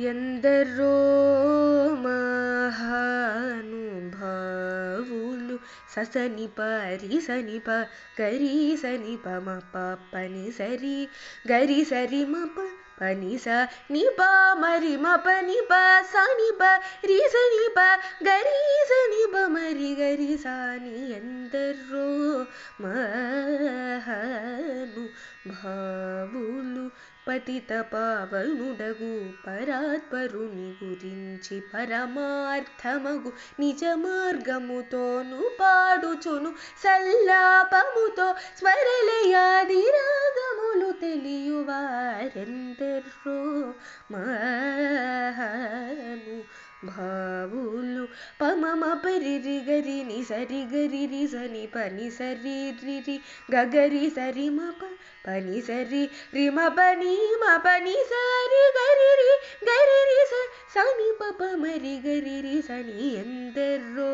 ఎందరో మహానుభావులు ససనిప రిసనిప గరి సనిప మప పని సరి గరి సరి మప పని స నిప మరి మప నిప సనిప రిసనిప గరి సనిప మరి గరి సాని ఎందరో మహానుభావులు పతిత పావనుడగు పరాత్పరుని గురించి పరమార్థమగు నిజ మార్గముతోను పాడుచును సల్లాపముతో స్వరలయాది రాగములు తెలియువారెందరో మహానుభావులు పమమ పరిరి గరి ని సరి గరి రి సని పని సరి రి గగరి సరి మప పని సరి రి మ పని మ పని సరి గరి రి సని పప మరి గరి రి సని ఎందరో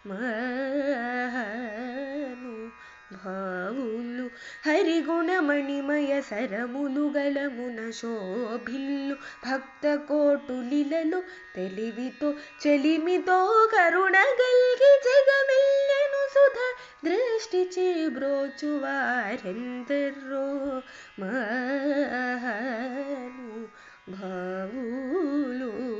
మహానుభావులు హరిగుణమణిమయ సరములు గలమున శోభిల్లు భక్త కోటులిలలో తెలివితో చెలిమితో కరుణ గల్గి జగమెల్లెను సుధ దృష్టి చేబ్రోచువారెందరో మహానుభావులు.